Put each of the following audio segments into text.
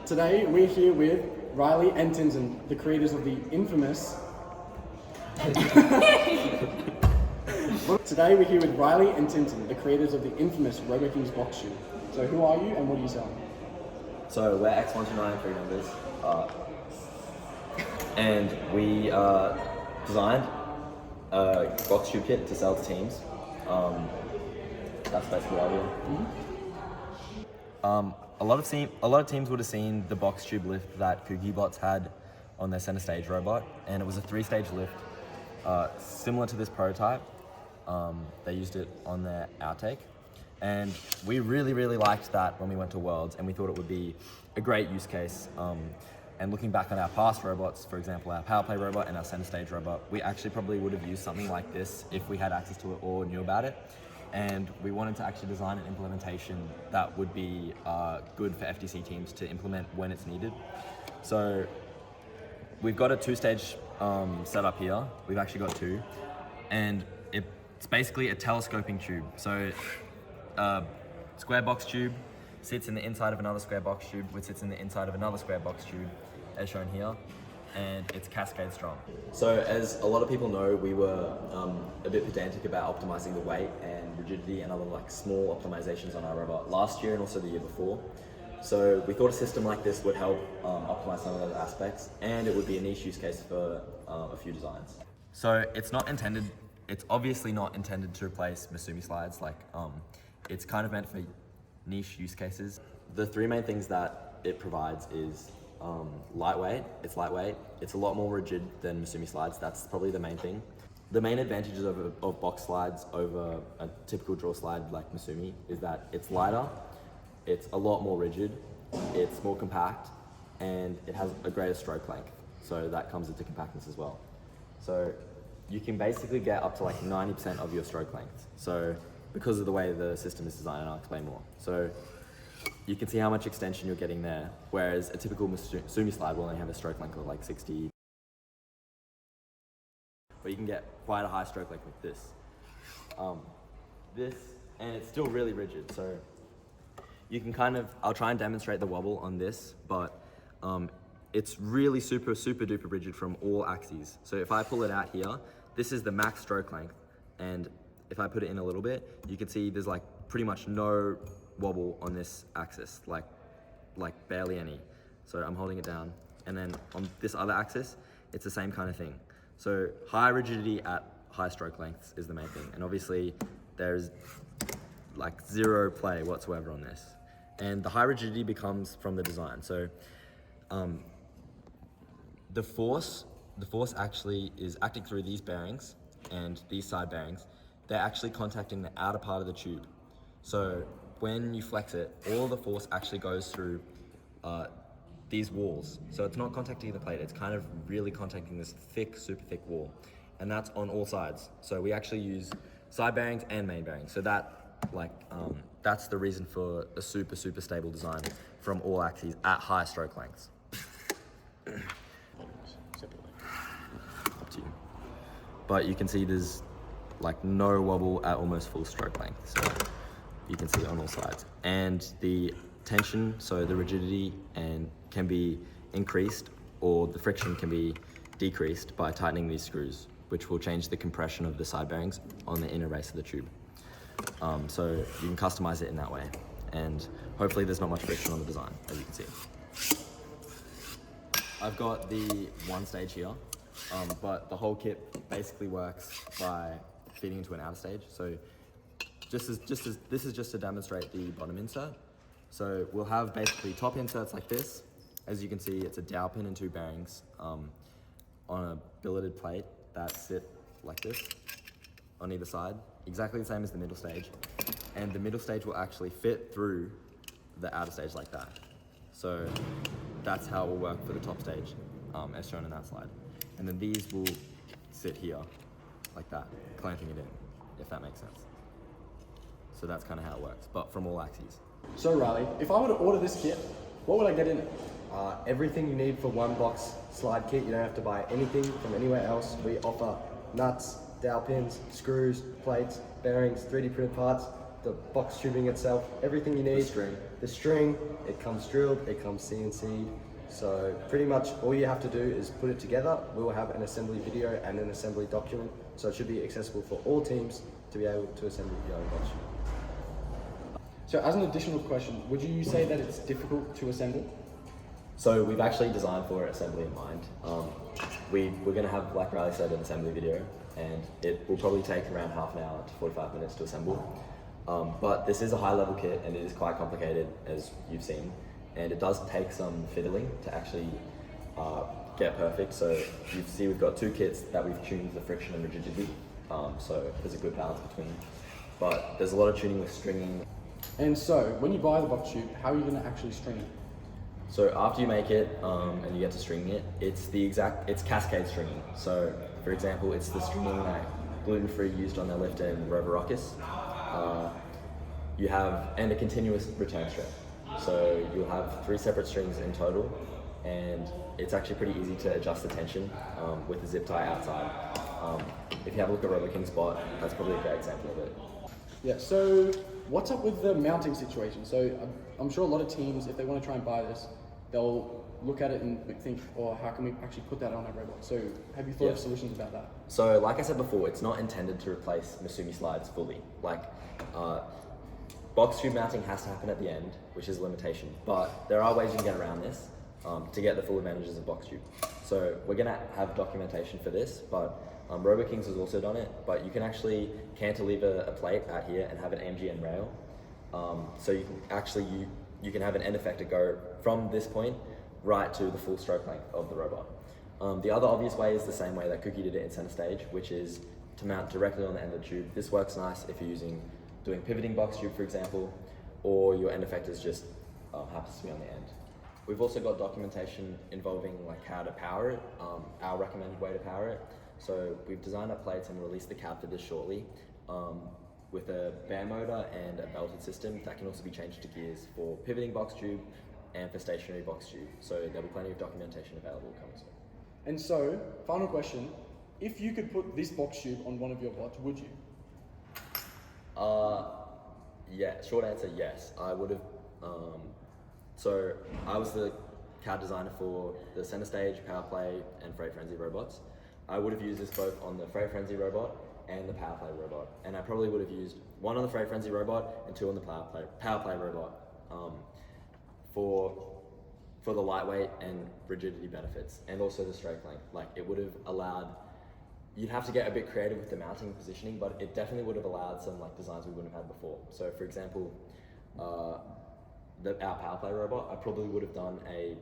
Today we're here with Riley and Tintin, the creators of the infamous... Today we're here with Riley and Tintin, the creators of the infamous Robotics box shoe. So who are you and what are you selling? So we're X129 numbers, and we designed a box shoe kit to sell to teams. That's basically what I do. A lot of teams would have seen the box tube lift that Bots had on their center stage robot, and it was a 3-stage lift, similar to this prototype. They used it on their outtake, and we really liked that when we went to Worlds, and we thought it would be a great use case. And looking back on our past robots, for example, our power play robot and our center stage robot, we actually probably would have used something like this if we had access to it or knew about it. And we wanted to actually design an implementation that would be good for FTC teams to implement when it's needed. So we've got a 2-stage setup here. We've actually got 2, and it's basically a telescoping tube. So square box tube sits in the inside of another square box tube, which sits in the inside of another square box tube, as shown here, and it's cascade strong. So as a lot of people know, we were a bit pedantic about optimizing the weight and rigidity and other small optimizations on our robot last year and also the year before. So we thought a system like this would help optimize some of those aspects, and it would be a niche use case for a few designs. So it's obviously not intended to replace Masumi slides. It's kind of meant for niche use cases. The 3 main things that it provides is lightweight. It's lightweight. It's a lot more rigid than Masumi slides. That's probably the main thing. The main advantages of box slides over a typical draw slide like Masumi is that it's lighter, it's a lot more rigid, it's more compact, and it has a greater stroke length. So that comes into compactness as well. So you can basically get up to 90% of your stroke length. So because of the way the system is designed, and I'll explain more. So you can see how much extension you're getting there, whereas a typical Masumi slide will only have a stroke length of 60. But you can get quite a high stroke length with this. And it's still really rigid. So you can I'll try and demonstrate the wobble on this, but it's really super duper rigid from all axes. So if I pull it out here, this is the max stroke length, and if I put it in a little bit, you can see there's pretty much no wobble on this axis, like barely any. So I'm holding it down, and then on this other axis, it's the same kind of thing. So high rigidity at high stroke lengths is the main thing, and obviously there's 0 play whatsoever on this. And the high rigidity becomes from the design. So the force actually is acting through these bearings and these side bearings. They're actually contacting the outer part of the tube. So when you flex it, all the force actually goes through these walls. So it's not contacting the plate, it's kind of really contacting this super thick wall. And that's on all sides. So we actually use side bearings and main bearings. So that's the reason for a super stable design from all axes at high stroke lengths. Up to you. But you can see there's no wobble at almost full stroke length. So you can see it on all sides. And the tension, so the rigidity, can be increased, or the friction can be decreased by tightening these screws, which will change the compression of the side bearings on the inner base of the tube. So you can customize it in that way, and hopefully there's not much friction on the design, as you can see. I've got the 1 stage here, but the whole kit basically works by feeding into an outer stage. So this is just to demonstrate the bottom insert. So we'll have basically top inserts like this. As you can see, it's a dowel pin and 2 bearings on a billeted plate that sit like this on either side, exactly the same as the middle stage. And the middle stage will actually fit through the outer stage like that. So that's how it will work for the top stage, as shown in that slide. And then these will sit here like that, clamping it in, if that makes sense. So that's kind of how it works, but from all axes. So Riley, if I were to order this kit, what would I get in it? Everything you need for 1 box slide kit. You don't have to buy anything from anywhere else. We offer nuts, dowel pins, screws, plates, bearings, 3D printed parts, the box tubing itself, everything you need. The string, it comes drilled, it comes CNC'd. So pretty much all you have to do is put it together. We'll have an assembly video and an assembly document, so it should be accessible for all teams to be able to assemble your own box tube. So as an additional question, would you say that it's difficult to assemble? So we've actually designed for assembly in mind. We're going to have, like Riley said, an assembly video, and it will probably take around half an hour to 45 minutes to assemble. But this is a high-level kit, and it is quite complicated, as you've seen, and it does take some fiddling to actually get perfect. So you see we've got two kits that we've tuned the friction and rigidity, so there's a good balance between. But there's a lot of tuning with stringing. And so, when you buy the box tube, how are you going to actually string it? So after you make it and you get to stringing it, it's cascade stringing. So for example, it's the stringing that Gluten-Free used on their lift in Robotics. And a continuous return strap. So you'll have 3 separate strings in total, and it's actually pretty easy to adjust the tension with the zip tie outside. If you have a look at Robotics bot, that's probably a great example of it. Yeah, so what's up with the mounting situation? So I'm sure a lot of teams, if they want to try and buy this, they'll look at it and think, oh, how can we actually put that on our robot? So have you thought of solutions about that? So like I said before, it's not intended to replace Masumi slides fully. Like box tube mounting has to happen at the end, which is a limitation, but there are ways you can get around this to get the full advantages of box tube. So we're gonna have documentation for this, but Robotics has also done it, but you can actually cantilever a plate out here and have an AMGN rail. So you can actually, you can have an end effector go from this point right to the full stroke length of the robot. The other obvious way is the same way that Cookie did it in center stage, which is to mount directly on the end of the tube. This works nice if you're doing pivoting box tube, for example, or your end effectors just happens to be on the end. We've also got documentation involving like how to power it, our recommended way to power it. So we've designed up plates and released the cab for this shortly with a bare motor and a belted system that can also be changed to gears for pivoting box tube and for stationary box tube. So there'll be plenty of documentation available coming soon. And so, final question, if you could put this box tube on one of your bots, would you? Yeah, short answer, yes. I would have, so I was the CAD designer for the center stage, Power Play, and Freight Frenzy robots. I would have used this both on the Freight Frenzy robot and the Power Play robot. And I probably would have used 1 on the Freight Frenzy robot and 2 on the Power Play robot for the lightweight and rigidity benefits, and also the stroke length. Like it would have allowed, you'd have to get a bit creative with the mounting and positioning, but it definitely would have allowed some like designs we wouldn't have had before. So for example, our Power Play robot, I probably would have done a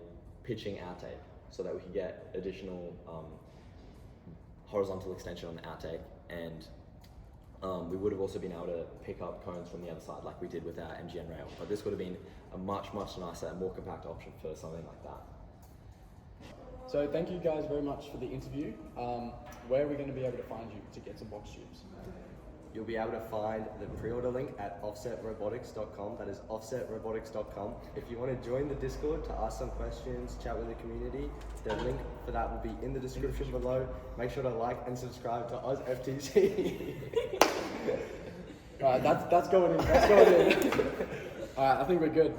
pitching outtake so that we could get additional horizontal extension on the outtake, and we would have also been able to pick up cones from the other side like we did with our MGN rail. But this would have been a much nicer and more compact option for something like that. So thank you guys very much for the interview. Where are we going to be able to find you to get some box tubes? You'll be able to find the pre-order link at offsetrobotics.com. That is offsetrobotics.com. If you want to join the Discord to ask some questions, chat with the community, the link for that will be in the description below. Make sure to like and subscribe to AUS FTC. Alright, that's going in. That's going in. Alright, I think we're good.